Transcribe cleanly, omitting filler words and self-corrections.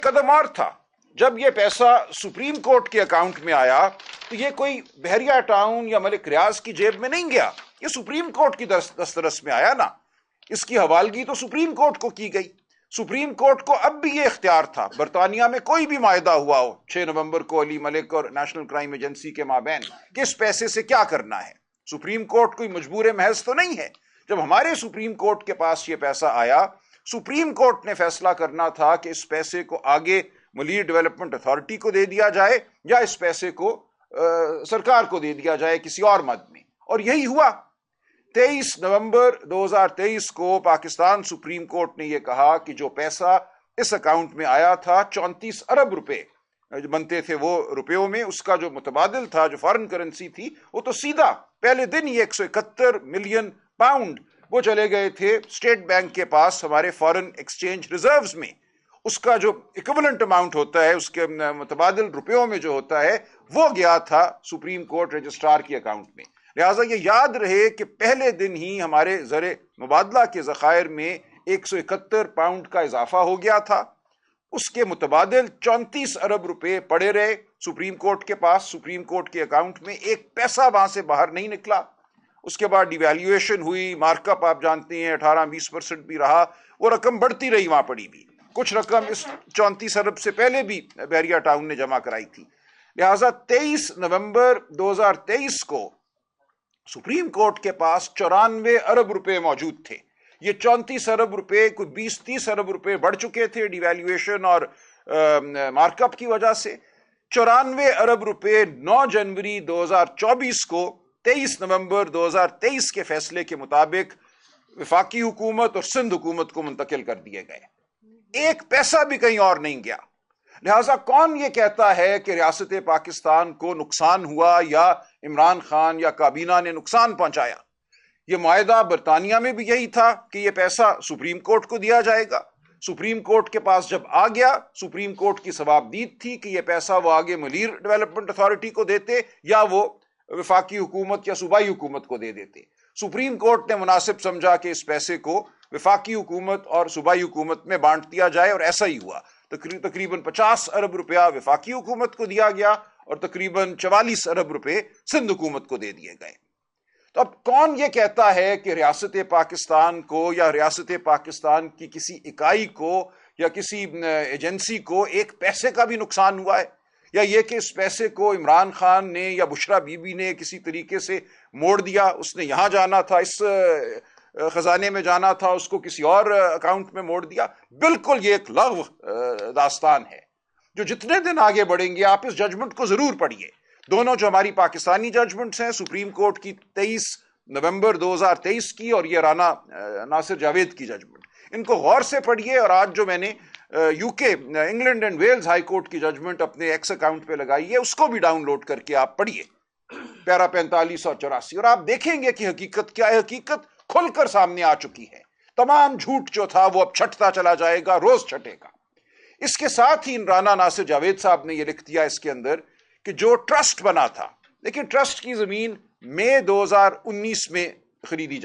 قدم اور تھا، جب یہ پیسہ سپریم کورٹ کے اکاؤنٹ میں آیا تو یہ کوئی بحریہ ٹاؤن یا ملک ریاض کی جیب میں نہیں گیا، یہ سپریم کورٹ کی دسترس میں آیا نا۔ اس کی حوالگی تو سپریم کورٹ کو کی گئی۔ سپریم کورٹ کو اب بھی یہ اختیار تھا، برطانیہ میں کوئی بھی معاہدہ ہوا ہو 6 نومبر کو علی ملک اور نیشنل کرائم ایجنسی کے مابین، کہ اس پیسے سے کیا کرنا ہے۔ سپریم کورٹ کوئی مجبور محض تو نہیں ہے۔ جب ہمارے سپریم کورٹ کے پاس یہ پیسہ آیا، سپریم کورٹ نے فیصلہ کرنا تھا کہ اس پیسے کو آگے ملیر ڈیولپمنٹ اتھارٹی کو دے دیا جائے یا اس پیسے کو سرکار کو دے دیا جائے کسی اور مد میں، اور یہی ہوا۔ 23 نومبر 2023 کو پاکستان سپریم کورٹ نے یہ کہا کہ جو پیسہ اس اکاؤنٹ میں آیا تھا 34 ارب روپے بنتے تھے وہ روپیوں میں، اس کا جو متبادل تھا، جو فارن کرنسی تھی، وہ تو سیدھا پہلے دن ہی 171 ملین پاؤنڈ وہ چلے گئے تھے اسٹیٹ بینک کے پاس ہمارے فارن ایکسچینج ریزروز میں۔ اس کا جو ایکویولنٹ اماؤنٹ ہوتا ہے، اس کے متبادل روپیوں میں جو ہوتا ہے، وہ گیا تھا سپریم کورٹ رجسٹرار کے اکاؤنٹ میں۔ لہٰذا یہ یاد رہے کہ پہلے دن ہی ہمارے زر مبادلہ کے ذخائر میں 171 پاؤنڈ کا اضافہ ہو گیا تھا۔ اس کے متبادل 34 ارب روپے پڑے رہے سپریم کورٹ کے پاس، سپریم کورٹ کے اکاؤنٹ میں ایک پیسہ وہاں سے باہر نہیں نکلا۔ اس کے بعد ڈیویلیویشن ہوئی، مارک اپ آپ جانتے ہیں 18-20% بھی رہا، وہ رقم بڑھتی رہی وہاں پڑی بھی، کچھ رقم اس 34 ارب سے پہلے بھی بحریہ ٹاؤن نے جمع کرائی تھی۔ لہٰذا 23 نومبر 2023 کو سپریم کورٹ کے پاس 94 ارب روپے موجود تھے۔ یہ 34 ارب روپے کوئی 20-30 ارب روپے بڑھ چکے تھے ڈیویلیویشن اور مارک اپ کی وجہ سے۔ 94 ارب روپے 9 جنوری 2024 کو 23 نومبر 2023 کے فیصلے کے مطابق وفاقی حکومت اور سندھ حکومت کو منتقل کر دیے گئے۔ ایک پیسہ بھی کہیں اور نہیں گیا۔ لہٰذا کون یہ کہتا ہے کہ ریاست پاکستان کو نقصان ہوا یا عمران خان یا کابینہ نے نقصان پہنچایا؟ یہ معاہدہ برطانیہ میں بھی یہی تھا کہ یہ پیسہ سپریم کورٹ کو دیا جائے گا۔ سپریم کورٹ کے پاس جب آ گیا، سپریم کورٹ کی ثوابدید تھی کہ یہ پیسہ وہ آگے ملیر ڈیولپمنٹ اتھارٹی کو دیتے یا وہ وفاقی حکومت یا صوبائی حکومت کو دے دیتے۔ سپریم کورٹ نے مناسب سمجھا کہ اس پیسے کو وفاقی حکومت اور صوبائی حکومت میں بانٹ دیا جائے، اور ایسا ہی ہوا۔ تقریباً 50 ارب روپیہ وفاقی حکومت کو دیا گیا اور تقریباً 44 ارب روپے سندھ حکومت کو دے دیے گئے۔ تو اب کون یہ کہتا ہے کہ ریاست پاکستان کو یا ریاست پاکستان کی کسی اکائی کو یا کسی ایجنسی کو ایک پیسے کا بھی نقصان ہوا ہے، یا یہ کہ اس پیسے کو عمران خان نے یا بشرا بی بی نے کسی طریقے سے موڑ دیا، اس نے یہاں جانا تھا، اس خزانے میں جانا تھا، اس کو کسی اور اکاؤنٹ میں موڑ دیا؟ بالکل یہ ایک لغو داستان ہے جو جتنے دن آگے بڑھیں گے آپ اس ججمنٹ کو ضرور پڑھیے۔ دونوں جو ہماری پاکستانی ججمنٹس ہیں، سپریم کورٹ کی 23 نومبر 2023 کی اور یہ رانا ناصر جاوید کی ججمنٹ، ان کو غور سے پڑھیے۔ اور آج جو میں نے England and Wales High Court کی ججمنٹ اپنے ایکس اکاؤنٹ پہ لگائی ہے، اس کو بھی ڈاؤن لوڈ کر کے آپ پڑھیے، پیرا 45 اور 84، اور آپ دیکھیں گے کہ حقیقت کیا ہے۔ حقیقت کھل کر سامنے آ چکی ہے۔ تمام جھوٹ جو تھا وہ اب چھٹتا چلا جائے گا، روز چھٹے گا۔ اس کے ساتھ ہی رانا ناصر جاوید صاحب نے یہ لکھ دیا اس کے اندر کہ جو ٹرسٹ بنا تھا، لیکن ٹرسٹ کی زمین مئی 2019 میں خریدی